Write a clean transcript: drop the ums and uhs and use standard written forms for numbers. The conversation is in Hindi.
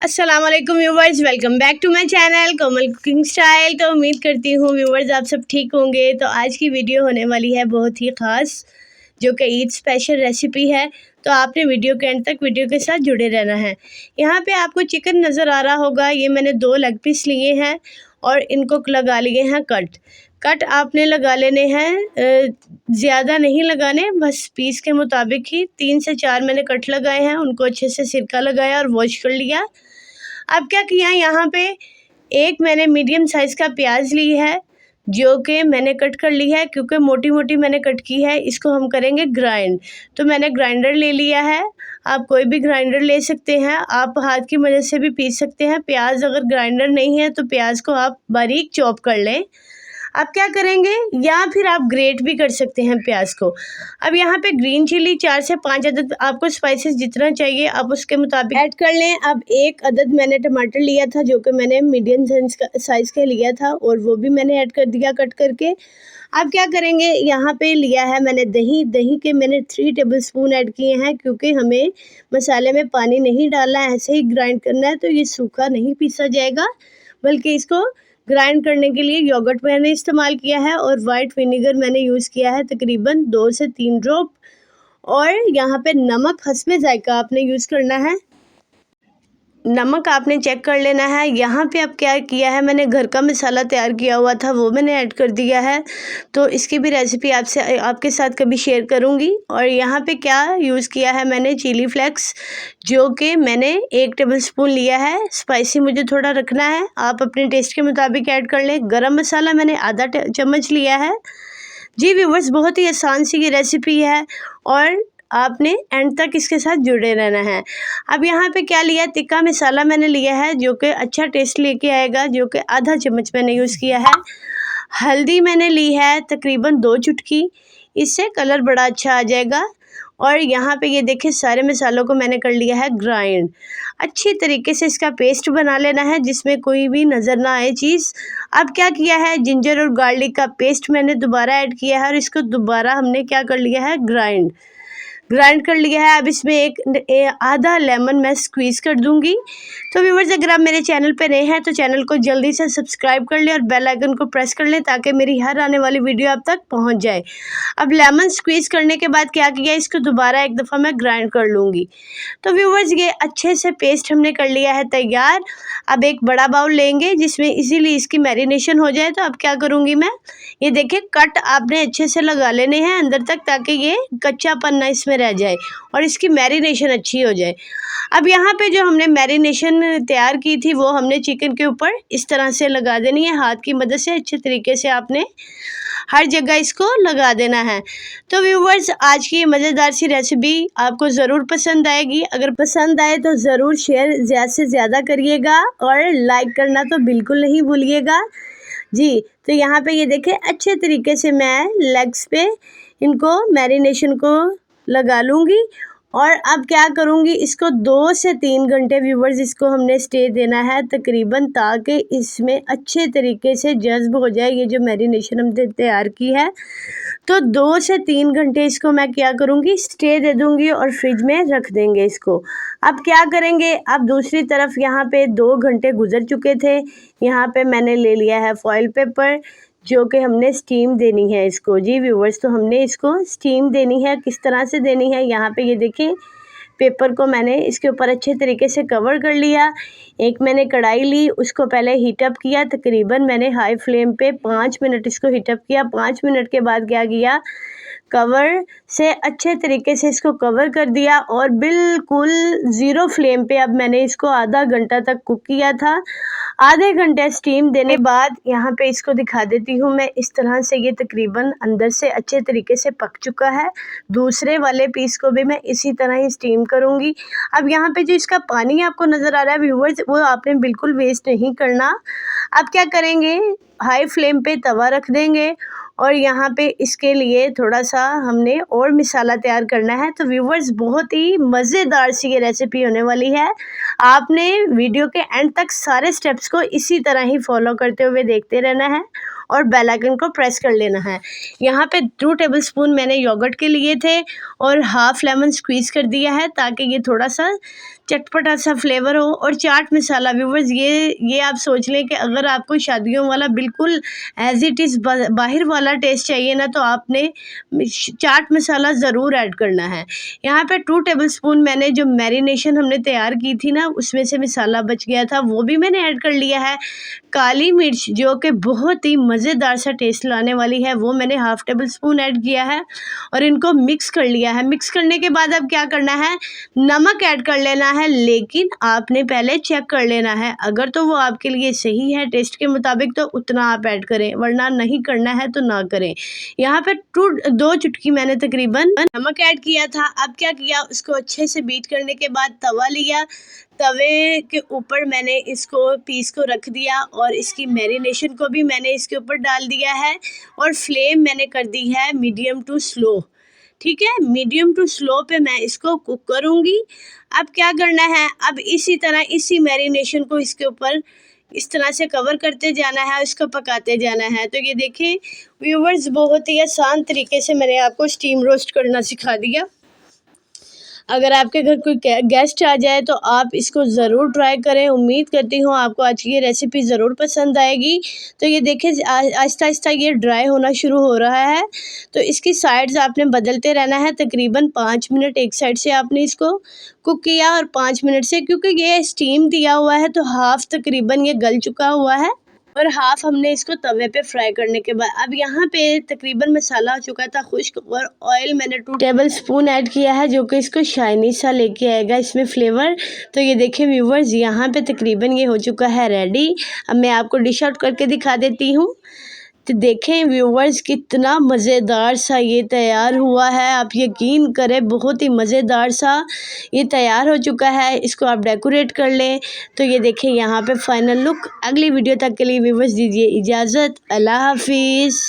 अस्सलाम वालेकुम viewers, welcome back to my channel Komal cooking style. तो उम्मीद करती हूँ व्यूवर्स आप सब ठीक होंगे। तो आज की वीडियो होने वाली है बहुत ही ख़ास, जो कि ईद स्पेशल रेसिपी है। तो आपने वीडियो के एंड तक वीडियो के साथ जुड़े रहना है। यहाँ पे आपको चिकन नज़र आ रहा होगा। ये मैंने 2 लेग पीस लिए हैं और इनको लगा लिए हैं कट आपने लगा लेने हैं, ज़्यादा नहीं लगाने, बस पीस के मुताबिक ही 3 से 4 मैंने कट लगाए हैं। उनको अच्छे से सिरका लगाया और वॉश कर लिया। अब क्या किया, यहाँ पे एक मैंने मीडियम साइज़ का प्याज ली है, जो कि मैंने कट कर ली है, क्योंकि मोटी मोटी मैंने कट की है। इसको हम करेंगे ग्राइंड। तो मैंने ग्राइंडर ले लिया है। आप कोई भी ग्राइंडर ले सकते हैं, आप हाथ की मदद से भी पीस सकते हैं। प्याज अगर ग्राइंडर नहीं है तो प्याज को आप बारीक चॉप कर लें। अब क्या करेंगे, या फिर आप ग्रेट भी कर सकते हैं प्याज को। अब यहाँ पे ग्रीन चिली 4 से 5 अदद, आपको स्पाइसेस जितना चाहिए आप उसके मुताबिक ऐड कर लें। अब 1 अदद मैंने टमाटर लिया था, जो कि मैंने मीडियम साइज़ का लिया था, और वो भी मैंने ऐड कर दिया कट करके। अब क्या करेंगे, यहाँ पे लिया है मैंने दही के मैंने 3 टेबलस्पून ऐड किए हैं, क्योंकि हमें मसाले में पानी नहीं डालना है, ऐसे ही ग्राइंड करना है। तो ये सूखा नहीं पीसा जाएगा, बल्कि इसको ग्राइंड करने के लिए योगर्ट मैंने इस्तेमाल किया है, और वाइट विनेगर मैंने यूज़ किया है तकरीबन 2 से 3 ड्रॉप। और यहाँ पे नमक हस्बे जायका आपने यूज़ करना है। नमक आपने चेक कर लेना है। यहाँ पे अब क्या किया है, मैंने घर का मसाला तैयार किया हुआ था, वो मैंने ऐड कर दिया है। तो इसकी भी रेसिपी आपके साथ कभी शेयर करूँगी। और यहाँ पे क्या यूज़ किया है मैंने, चिली फ्लेक्स, जो कि मैंने 1 टेबलस्पून लिया है। स्पाइसी मुझे थोड़ा रखना है, आप अपने टेस्ट के मुताबिक ऐड कर लें। गरम मसाला मैंने आधा चम्मच लिया है। जी व्यूवर्स, बहुत ही आसान सी ये रेसिपी है, और आपने एंड तक इसके साथ जुड़े रहना है। अब यहाँ पे क्या लिया, तिक्का मसाला मैंने लिया है, जो कि अच्छा टेस्ट लेके आएगा, जो कि आधा चम्मच मैंने यूज़ किया है। हल्दी मैंने ली है तकरीबन 2 चुटकी, इससे कलर बड़ा अच्छा आ जाएगा। और यहाँ पे ये देखिए, सारे मसालों को मैंने कर लिया है ग्राइंड। अच्छी तरीके से इसका पेस्ट बना लेना है, जिसमें कोई भी नज़र ना आए चीज़। अब क्या किया है, जिंजर और गार्लिक का पेस्ट मैंने दोबारा ऐड किया है, और इसको दोबारा हमने क्या कर लिया है, ग्राइंड कर लिया है। अब इसमें आधा लेमन मैं स्क्वीज़ कर दूंगी। तो व्यूअर्स, अगर आप मेरे चैनल पर नए हैं तो चैनल को जल्दी से सब्सक्राइब कर लें और बेल आइकन को प्रेस कर लें, ताकि मेरी हर आने वाली वीडियो आप तक पहुंच जाए। अब लेमन स्क्वीज़ करने के बाद क्या किया, इसको दोबारा एक दफ़ा मैं ग्राइंड कर लूँगी। तो व्यूअर्स, ये अच्छे से पेस्ट हमने कर लिया है तैयार। अब एक बड़ा बाउल लेंगे, जिसमें इजीली इसकी मैरिनेशन हो जाए। तो अब क्या करूँगी मैं, ये देखिए, कट आपने अच्छे से लगा लेने हैं अंदर तक, ताकि ये कच्चापन ना इसमें रह जाए और इसकी मैरिनेशन अच्छी हो जाए। अब यहाँ पे जो हमने मैरिनेशन तैयार की थी, वो हमने चिकन के ऊपर इस तरह से लगा देनी है। हाथ की मदद से अच्छे तरीके से आपने हर जगह इसको लगा देना है। तो व्यूवर्स, आज की मज़ेदार सी रेसिपी आपको ज़रूर पसंद आएगी। अगर पसंद आए तो ज़रूर शेयर ज़्यादा से ज़्यादा करिएगा, और लाइक करना तो बिल्कुल नहीं भूलिएगा जी। तो यहाँ पे ये देखें, अच्छे तरीके से मैं लेग्स पे इनको मैरिनेशन को लगा लूँगी। और अब क्या करूँगी, इसको 2 से 3 घंटे व्यूवर्स इसको हमने स्टे देना है तकरीबन, ताकि इसमें अच्छे तरीके से जज्ब हो जाए ये जो मैरिनेशन हमने तैयार की है। तो 2 से 3 घंटे इसको मैं क्या करूँगी, स्टे दे दूँगी और फ्रिज में रख देंगे इसको। अब क्या करेंगे, अब दूसरी तरफ यहाँ पे 2 घंटे गुजर चुके थे। यहाँ पे मैंने ले लिया है फॉइल पेपर, जो कि हमने स्टीम देनी है इसको। जी व्यूवर्स, तो हमने इसको स्टीम देनी है। किस तरह से देनी है, यहाँ पे ये देखिए, पेपर को मैंने इसके ऊपर अच्छे तरीके से कवर कर लिया। एक मैंने कढ़ाई ली, उसको पहले हीटअप किया। तकरीबन मैंने हाई फ्लेम पे 5 मिनट इसको हीटअप किया। 5 मिनट के बाद क्या किया, कवर से अच्छे तरीके से इसको कवर कर दिया, और बिल्कुल 0 फ्लेम पे अब मैंने इसको आधा घंटा तक कुक किया था। आधे घंटे स्टीम देने बाद यहाँ पे इसको दिखा देती हूँ मैं। इस तरह से ये तकरीबन अंदर से अच्छे तरीके से पक चुका है। दूसरे वाले पीस को भी मैं इसी तरह ही स्टीम करूँगी। अब यहाँ पे जो इसका पानी आपको नज़र आ रहा है व्यूवर्स, वो आपने बिल्कुल वेस्ट नहीं करना। अब क्या करेंगे, हाई फ्लेम पे तवा रख देंगे, और यहाँ पे इसके लिए थोड़ा सा हमने और मसाला तैयार करना है। तो व्यूवर्स, बहुत ही मज़ेदार सी ये रेसिपी होने वाली है। आपने वीडियो के एंड तक सारे स्टेप्स को इसी तरह ही फॉलो करते हुए देखते रहना है, और बेल आइकन को प्रेस कर लेना है। यहाँ पे 2 टेबलस्पून मैंने योगर्ट के लिए थे और हाफ़ लेमन स्क्वीज़ कर दिया है ताकि ये थोड़ा सा चटपटा सा फ्लेवर हो। और चाट मसाला व्यूवर्स, ये आप सोच लें कि अगर आपको शादियों वाला बिल्कुल एज इट इज़ बाहर वाला टेस्ट चाहिए ना, तो आपने चाट मसाला ज़रूर ऐड करना है। यहाँ पे 2 टेबलस्पून मैंने जो मैरिनेशन हमने तैयार की थी ना, उसमें से मसाला बच गया था, वो भी मैंने ऐड कर लिया है। काली मिर्च जो कि बहुत ही मज़ेदार सा टेस्ट लाने वाली है, वो मैंने हाफ़ टेबलस्पून ऐड किया है और इनको मिक्स कर लिया है। मिक्स करने के बाद अब क्या करना है, नमक ऐड कर लेना है, लेकिन आपने पहले चेक कर लेना है। अगर तो वो आपके लिए सही है टेस्ट के मुताबिक तो उतना आप ऐड करें, वरना नहीं करना है तो ना करें। यहाँ पे 2 चुटकी मैंने तकरीबन नमक ऐड किया था। अब क्या किया, उसको अच्छे से बीट करने के बाद तवा लिया, तवे के ऊपर मैंने इसको पीस को रख दिया और इसकी मैरिनेशन को भी मैंने इसके ऊपर डाल दिया है और फ्लेम मैंने कर दी है मीडियम टू स्लो। ठीक है, मीडियम टू स्लो पे मैं इसको कुक करूँगी। अब क्या करना है, अब इसी तरह इसी मैरिनेशन को इसके ऊपर इस तरह से कवर करते जाना है, उसको पकाते जाना है। तो ये देखें व्यूवर्स, बहुत ही आसान तरीके से मैंने आपको स्टीम रोस्ट करना सिखा दिया। अगर आपके घर कोई गेस्ट आ जाए तो आप इसको ज़रूर ट्राई करें। उम्मीद करती हूँ आपको आज की ये रेसिपी ज़रूर पसंद आएगी। तो ये देखें आहिस्ता आहिस्ता ये ड्राई होना शुरू हो रहा है, तो इसकी साइड्स आपने बदलते रहना है। तकरीबन 5 मिनट एक साइड से आपने इसको कुक किया और 5 मिनट से, क्योंकि ये स्टीम दिया हुआ है तो हाफ़ तकरीबन ये गल चुका हुआ है और हाफ़ हमने इसको तवे पे फ्राई करने के बाद अब यहाँ पे तकरीबन मसाला हो चुका था खुश्क और ऑयल मैंने 2 टेबलस्पून ऐड किया है, जो कि इसको शाइनी सा लेके आएगा इसमें फ्लेवर। तो ये देखिए व्यूवर्स, यहाँ पे तकरीबन ये हो चुका है रेडी। अब मैं आपको डिश आउट करके दिखा देती हूँ। तो देखें व्यूवर्स, कितना मज़ेदार सा ये तैयार हुआ है। आप यकीन करें, बहुत ही मज़ेदार सा ये तैयार हो चुका है। इसको आप डेकोरेट कर लें। तो ये देखें यहाँ पे फाइनल लुक। अगली वीडियो तक के लिए व्यूवर्स दीजिए इजाज़त। अल्लाह हाफिज़।